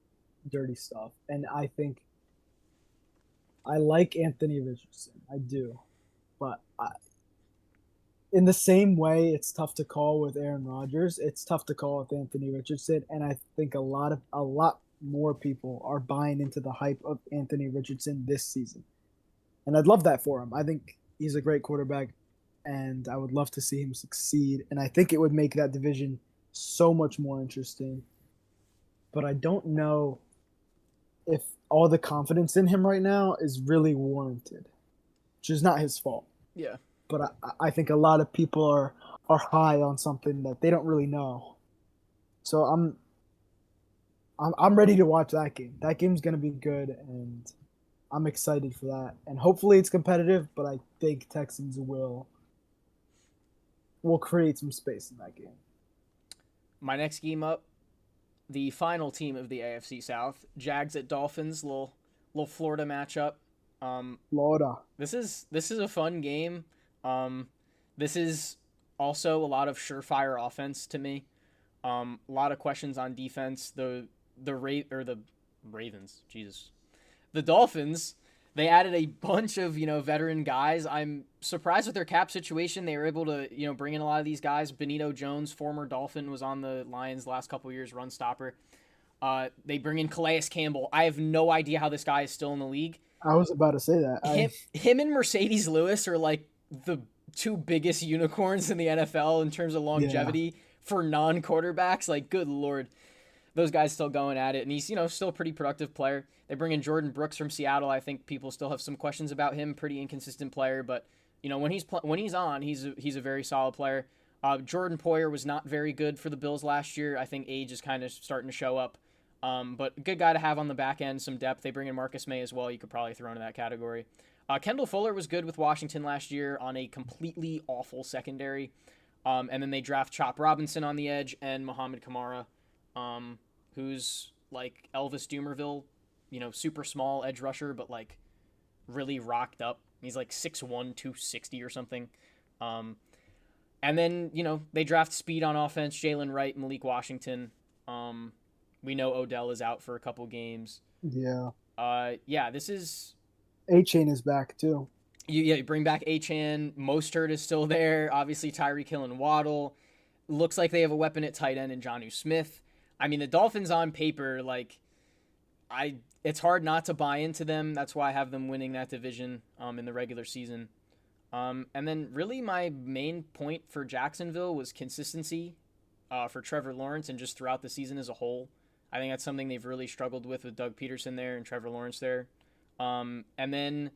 stuff. And I think I like Anthony Richardson. I do. But in the same way it's tough to call with Aaron Rodgers, it's tough to call with Anthony Richardson. And I think a lot more people are buying into the hype of Anthony Richardson this season. And I'd love that for him. I think he's a great quarterback, and I would love to see him succeed. And I think it would make that division so much more interesting. But I don't know if all the confidence in him right now is really warranted, which is not his fault.
Yeah.
But I think a lot of people are high on something that they don't really know. So I'm ready to watch that game. That game's gonna be good, and I'm excited for that. And hopefully it's competitive, but I think Texans will create some space in that game.
My next game up, the final team of the AFC South, Jags at Dolphins, little Florida matchup.
Florida.
This is a fun game. Um, this is also a lot of surefire offense to me. A lot of questions on defense. The Ravens, Jesus, the Dolphins. They added a bunch of veteran guys. I'm surprised with their cap situation. They were able to bring in a lot of these guys. Benito Jones, former Dolphin, was on the Lions last couple years, run stopper. They bring in Calais Campbell. I have no idea how this guy is still in the league.
I was about to say that.
Him and Mercedes Lewis are like the two biggest unicorns in the NFL in terms of longevity for non-quarterbacks. Like, good lord, those guys still going at it, and he's still a pretty productive player. They bring in Jordan Brooks from Seattle. I think people still have some questions about him. Pretty inconsistent player, but when he's on, he's a very solid player. Jordan Poyer was not very good for the Bills last year. I think age is kind of starting to show up. But good guy to have on the back end, some depth. They bring in Marcus May as well. You could probably throw into that category. Kendall Fuller was good with Washington last year on a completely awful secondary. And then they draft Chop Robinson on the edge and Muhammad Kamara, who's like Elvis Dumervil, super small edge rusher, but like really rocked up. He's like 6'1", 260 or something. And then, they draft speed on offense, Jalen Wright, Malik Washington. We know Odell is out for a couple games.
Yeah.
This is...
A-Chain is back, too.
You bring back A-Chan. Mostert is still there. Obviously, Tyreek Hill and Waddle. Looks like they have a weapon at tight end in Jonnu Smith. I mean, the Dolphins on paper, it's hard not to buy into them. That's why I have them winning that division in the regular season. And then really my main point for Jacksonville was consistency for Trevor Lawrence and just throughout the season as a whole. I think that's something they've really struggled with Doug Peterson there and Trevor Lawrence there. And then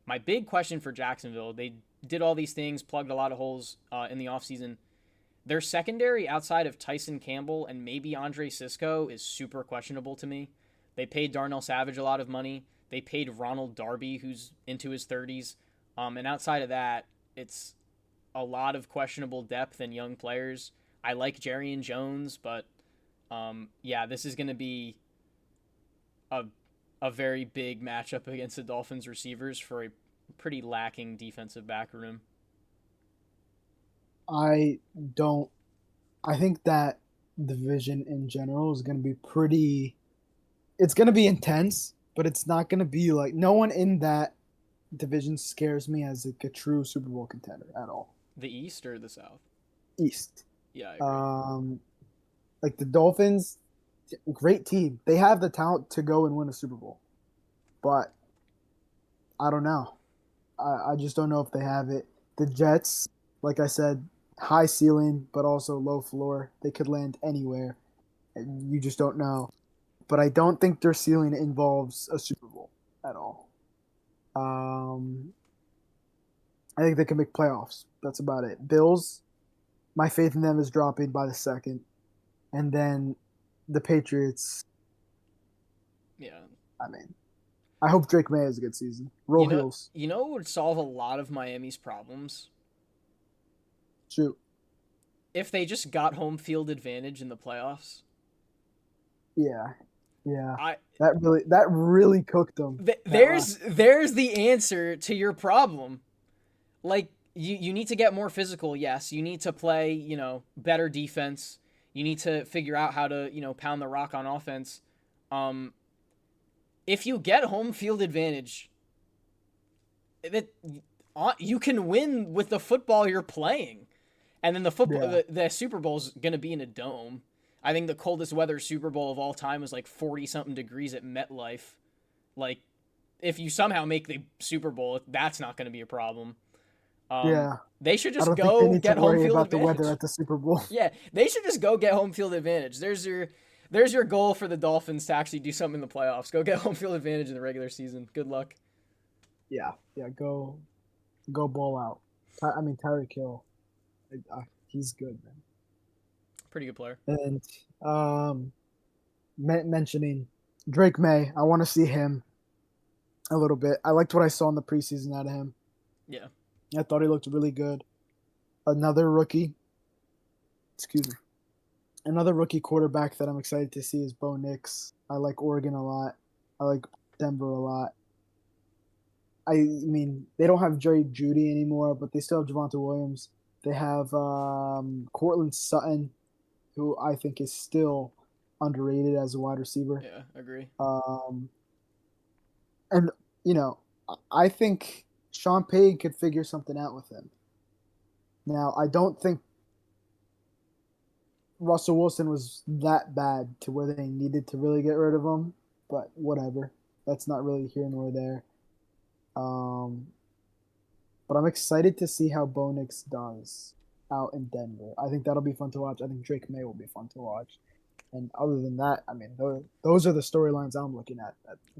my big question for Jacksonville, they did all these things, plugged a lot of holes in the offseason. Their secondary outside of Tyson Campbell and maybe Andre Sisco is super questionable to me. They paid Darnell Savage a lot of money. They paid Ronald Darby, who's into his 30s. And outside of that, it's a lot of questionable depth and young players. I like Jarrian Jones, but this is going to be a very big matchup against the Dolphins receivers for a pretty lacking defensive back room.
I think that division in general is going to be it's going to be intense, but it's not going to be like, no one in that division scares me as like a true Super Bowl contender at all.
The East or the South?
East.
Yeah, I agree.
Like the Dolphins, great team. They have the talent to go and win a Super Bowl, but I don't know. I just don't know if they have it. The Jets, like I said, high ceiling, but also low floor. They could land anywhere, and you just don't know. But I don't think their ceiling involves a Super Bowl at all. I think they can make playoffs. That's about it. Bills, my faith in them is dropping by the second. And then the Patriots.
Yeah.
I mean, I hope Drake May has a good season. Roll Hills.
You know what would solve a lot of Miami's problems?
Shoot.
If they just got home field advantage in the playoffs.
Yeah. That really cooked them.
There's the answer to your problem. Like, you need to get more physical, yes. You need to play, better defense. You need to figure out how to, pound the rock on offense. If you get home field advantage, you can win with the football you're playing. And then the Super Bowl's going to be in a dome. I think the coldest weather Super Bowl of all time was like 40-something degrees at MetLife. Like, if you somehow make the Super Bowl, that's not going to be a problem. Um,
Yeah,
they should
I
just
don't think they
go
need to
get home
worry
field
about the weather
advantage.
at the Super Bowl.
Yeah, they should just go get home field advantage. There's your goal for the Dolphins to actually do something in the playoffs. Go get home field advantage in the regular season. Good luck.
Yeah, yeah, go ball out. I mean Tyreek Hill, he's good, man.
Pretty good player.
And mentioning Drake May, I want to see him a little bit. I liked what I saw in the preseason out of him.
Yeah.
I thought he looked really good. Another rookie, excuse me, another rookie quarterback that I'm excited to see is Bo Nix. I like Oregon a lot. I like Denver a lot. I mean, they don't have Jerry Judy anymore, but they still have Javante Williams. They have Cortland Sutton, who I think is still underrated as a wide receiver.
Yeah, agree.
Um, and you know, I think Sean Payton could figure something out with him. Now, I don't think Russell Wilson was that bad to where they needed to really get rid of him, but whatever. That's not really here nor there. Um, but I'm excited to see how Bo Nix does out in Denver. I think that'll be fun to watch. I think Drake May will be fun to watch. And other than that, I mean, those are the storylines I'm looking at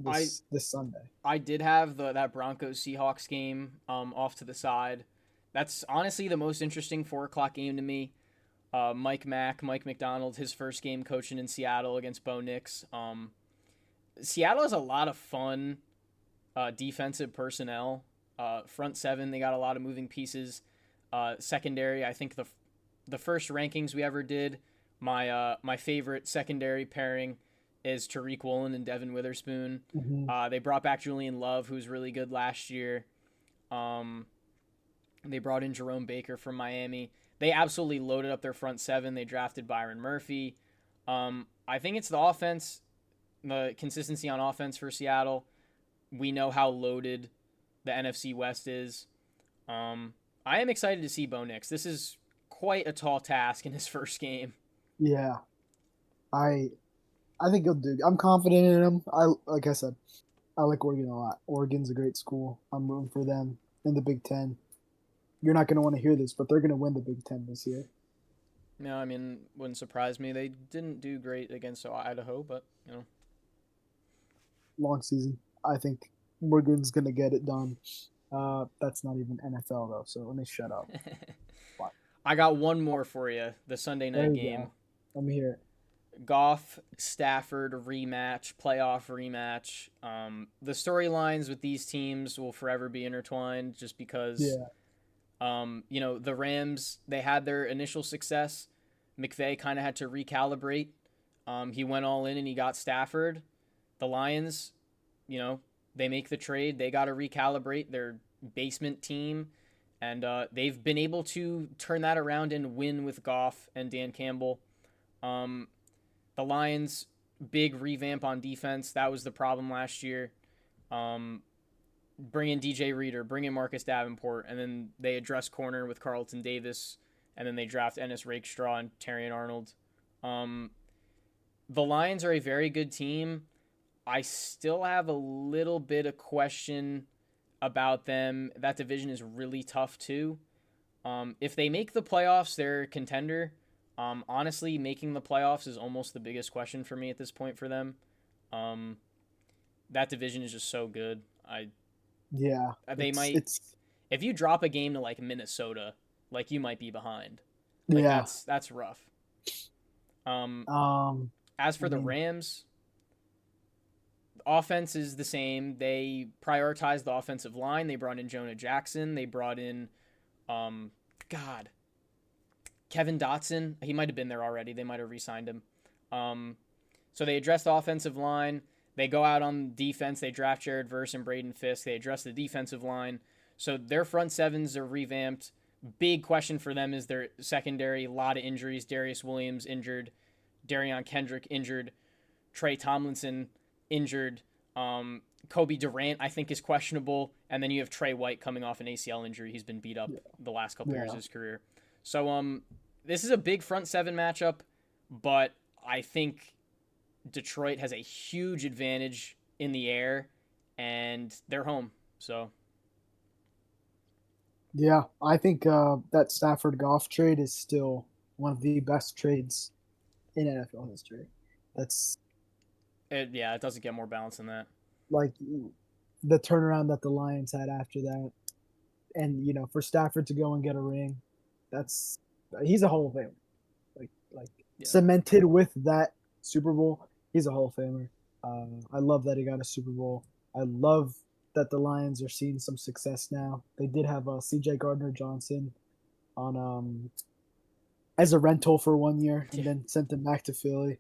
I
this Sunday.
I did have that Broncos Seahawks game off to the side. That's honestly the most interesting 4 o'clock game to me. Mike McDonald, his first game coaching in Seattle against Bo Nix. Seattle has a lot of fun defensive personnel. Front seven, they got a lot of moving pieces. Secondary, I think the first rankings we ever did, my favorite secondary pairing is Tariq Woolen and Devin Witherspoon.
Mm-hmm.
They brought back Julian Love, who was really good last year. Um, they brought in Jerome Baker from Miami. They absolutely loaded up their front seven. They drafted Byron Murphy. I think it's the offense, the consistency on offense for Seattle. We know how loaded the NFC West is. I am excited to see Bo Nix. This is quite a tall task in his first game.
Yeah, I I think he'll do. I'm confident in him. Like I said, I like Oregon a lot. Oregon's a great school. I'm rooting for them in the Big Ten. You're not going to want to hear this, but they're going to win the Big Ten this year.
No, I mean, wouldn't surprise me. They didn't do great against Idaho, but
Long season. I think Oregon's going to get it done. That's not even NFL though, so let me shut up. But
I got one more for you. The Sunday
there
night
you
game.
go. Let me hear it.
Goff Stafford rematch, playoff rematch. The storylines with these teams will forever be intertwined just because,
Yeah.
the Rams, they had their initial success. McVay kind of had to recalibrate. He went all in and he got Stafford. The Lions, they make the trade. They got to recalibrate their basement team. And they've been able to turn that around and win with Goff and Dan Campbell. The Lions, big revamp on defense. That was the problem last year. Bring in DJ Reader, bring in Marcus Davenport, and then they address corner with Carlton Davis, and then they draft Ennis Rakestraw and Terrion Arnold. The Lions are a very good team. I still have a little bit of question about them. That division is really tough too. If they make the playoffs, they're a contender. Honestly, making the playoffs is almost the biggest question for me at this point for them. That division is just so good.
Yeah.
They might,
It's
if you drop a game to like Minnesota, like you might be behind. Like
yeah.
that's rough. As
I
for the
mean,
Rams, offense is the same. They prioritized the offensive line. They brought in Jonah Jackson. They brought in, God, Kevin Dotson. He might have been there already. They might have re-signed him. So they addressed the offensive line. They go out on defense. They draft Jared Verse and Braden Fisk. They address the defensive line. So their front sevens are revamped. Big question for them is their secondary. A lot of injuries. Darius Williams injured. Darion Kendrick injured. Trey Tomlinson injured. Kobe Durant, I think, is questionable. And then you have Trey White coming off an ACL injury. He's been beat up the last couple years of his career. So this is a big front seven matchup, but I think Detroit has a huge advantage in the air, and they're home. So
Yeah, I think that Stafford Goff trade is still one of the best trades in NFL history. That's
Yeah, it doesn't get more balanced than that.
like the turnaround that the Lions had after that, and for Stafford to go and get a ring, that's he's a Hall of Famer. Like
Yeah.
cemented with that Super Bowl, he's a Hall of Famer. I love that he got a Super Bowl. I love that the Lions are seeing some success now. They did have C.J. Gardner Johnson on as a rental for 1 year
Yeah.
and then sent him back to Philly.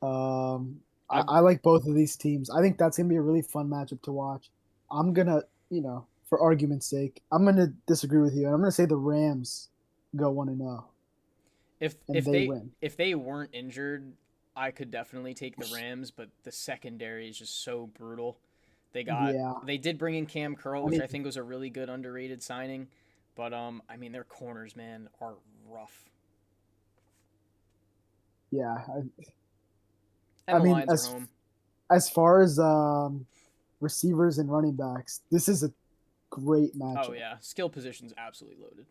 Um, I,
I
I like both of these teams. I think that's gonna be a really fun matchup to watch. I'm gonna, for argument's sake, I'm gonna disagree with you, and I'm gonna say the Rams go 1-0
if
and
if
they
they
win.
if they weren't injured, I could definitely take the Rams, but the secondary is just so brutal.
Yeah,
They did bring in Cam Curl,
I
which
mean,
I think was a really good underrated signing, but I mean their corners, man, are rough.
yeah.
And
I
the
mean,
Lions are
as
home.
as far as receivers and running backs, this is a great
Oh
matchup.
yeah, skill position's absolutely loaded.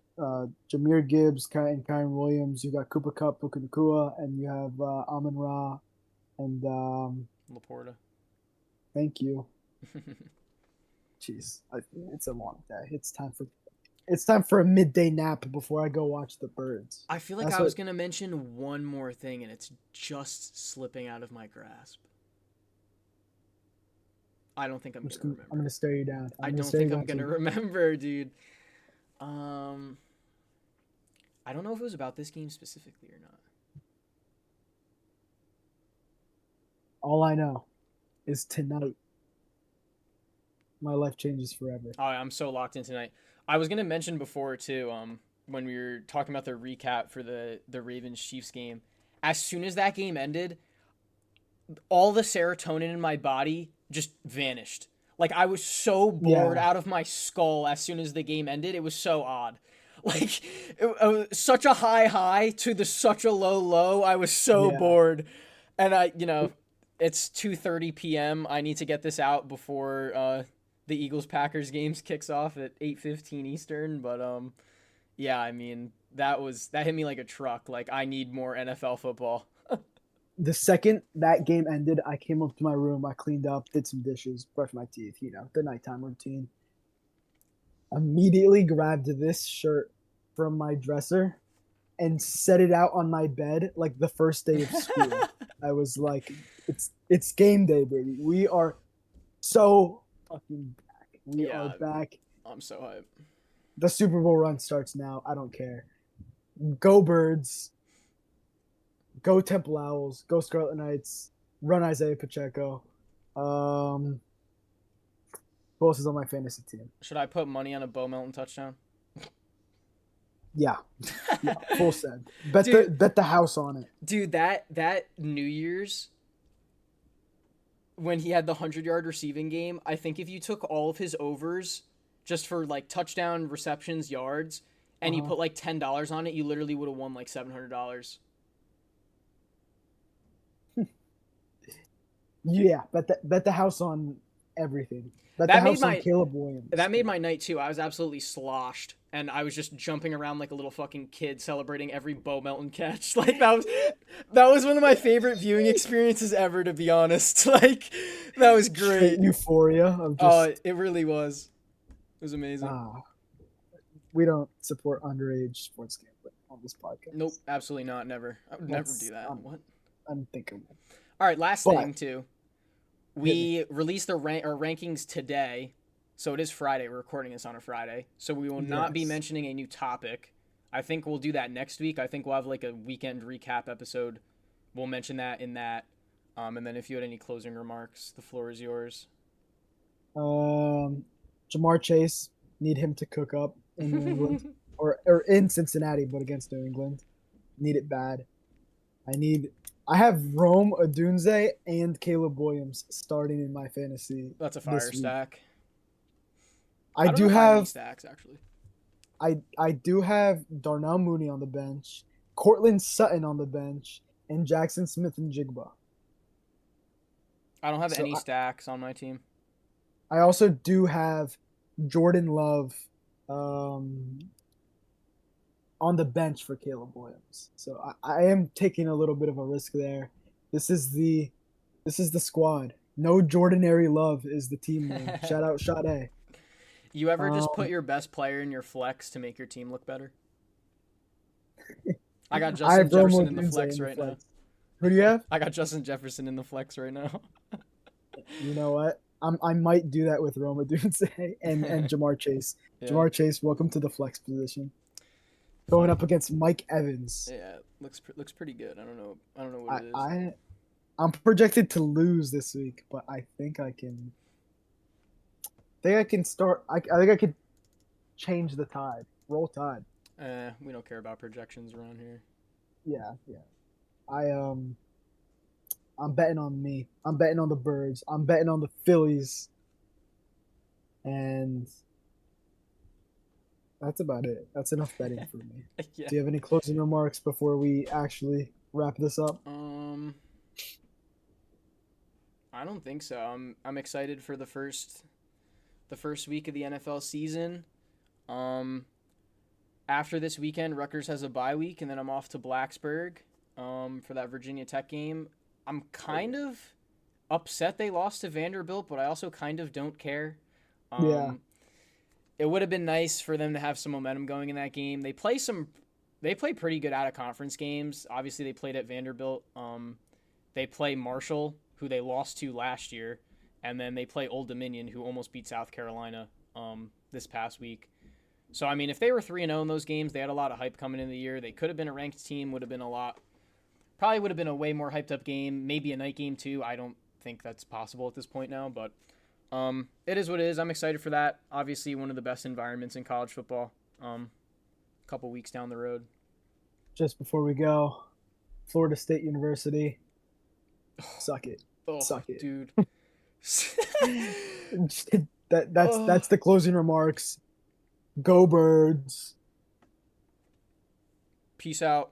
Jameer Gibbs, and Kyron Williams. You got Cooper Cup, Puka Nacua, and you have Amon Ra. And
Laporta.
thank you. Jeez, it's a long day. It's time for a midday nap before I go watch the birds.
I feel like
That's
I was
what
gonna mention one more thing, and it's just slipping out of my grasp. I don't think I'm gonna
I'm
remember.
gonna stare you down.
I
I'm gonna
don't
stare you
think I'm
down
gonna
too.
remember, dude. Um, I don't know if it was about this game specifically or not.
All I know is tonight my life changes forever.
Oh, I'm so locked in tonight. I was gonna mention before too. When we were talking about the recap for the Ravens Chiefs game, as soon as that game ended, all the serotonin in my body just vanished. Like I was so bored
Yeah,
out of my skull as soon as the game ended. It was so odd. Like it was such a high to the such a low. I was so
yeah.
bored, and it's 2:30 p.m. I need to get this out before the Eagles Packers games kicks off at 8:15 Eastern. But yeah, I mean that hit me like a truck. Like I need more NFL football.
The second that game ended, I came up to my room, I cleaned up, did some dishes, brushed my teeth, the nighttime routine. Immediately grabbed this shirt from my dresser and set it out on my bed like the first day of school. I was like, it's game day, baby. We are so fucking back. We are
Yeah,
back.
I'm so hyped.
The Super Bowl run starts now. I don't care. Go Birds. Go Temple Owls. Go Scarlet Knights. Run Isaiah Pacheco. Um, who else is on my fantasy team?
Should I put money on a Bo Melton touchdown?
Yeah, yeah, full send. Bet the
dude,
bet the house on it.
dude, that New Year's when he had the 100-yard receiving game, I think if you took all of his overs just for like touchdown, receptions, yards, and you
Uh-huh.
put like $10 on it, you literally would have won like $700.
Yeah, bet the house on everything. Bet the
That made
house on
my
Caleb Williams.
that made my night too. I was absolutely sloshed, and I was just jumping around like a little fucking kid, celebrating every Bo Melton catch. Like that was one of my favorite viewing experiences ever, to be honest. Like that was
Straight
great.
euphoria of
Oh,
just
it really was. It was amazing.
ah. We don't support underage sports gambling on this
Nope,
podcast.
absolutely not. Never. I would never do
That's
that. What?
unthinkable.
All right, last
But
thing too.
hit me.
We released our rankings today, so it is Friday. We're recording this on a Friday, so we will not be
Yes.
mentioning a new topic. I think we'll do that next week. I think we'll have like a weekend recap episode. We'll mention that in that. And then if you had any closing remarks, the floor is yours.
Jamar Chase, need him to cook up in New England or in Cincinnati, but against New England. Need it bad. I have Rome Odunze and Caleb Williams starting in my fantasy
That's a fire
this week.
stack.
I
I don't know
do
if I have any
have
stacks actually.
I do have Darnell Mooney on the bench, Cortland Sutton on the bench, and Jackson Smith and Jigba.
I don't have
So
any stacks on my team.
I also do have Jordan Love um, on the bench for Caleb Williams. So I am taking a little bit of a risk there. This is the this is the squad. No Jordanary Love is the team name. Shout out Sade.
You ever just
Um,
put your best player in your flex to make your team look better? I got
I
Justin
have Rome
Jefferson in the
Odunze
flex
in the
right now.
flex. Who do you have?
I got Justin Jefferson in the flex right now.
You know what? I might do that with Roma Dunze and Jamar Chase.
Yeah,
Jamar Chase, welcome to the flex position. Going
funny.
up against Mike Evans.
Yeah, looks pretty good. I don't know. I don't know what
I,
it is.
I I'm projected to lose this week, but I think I can. Think I can start. I think I could change the tide. Roll tide.
We don't care about projections around here.
Yeah, yeah. I I'm betting on me. I'm betting on the Birds. I'm betting on the Phillies. And that's about it. That's enough betting for me.
Yeah.
Do you have any closing remarks before we actually wrap this up?
Um, I don't think so. I'm excited for the first week of the NFL season. Um, After this weekend, Rutgers has a bye week, and then I'm off to Blacksburg for that Virginia Tech game. I'm kind of upset they lost to Vanderbilt, but I also kind of don't care.
Yeah,
Um, it would have been nice for them to have some momentum going in that game. They play pretty good out of conference games. Obviously, they played at Vanderbilt. They play Marshall, who they lost to last year, and then they play Old Dominion, who almost beat South Carolina this past week. So I mean, if they were 3-0 in those games, they had a lot of hype coming in the year. They could have been a ranked team. Would have been a lot. Probably would have been a way more hyped up game. Maybe a night game too. I don't think that's possible at this point now, but it is what it is. I'm excited for that. Obviously, one of the best environments in college football. A couple weeks down the road.
just before we go, Florida State University, suck it,
Oh,
suck it.
dude.
That's
Oh.
the closing remarks. Go Birds.
Peace out.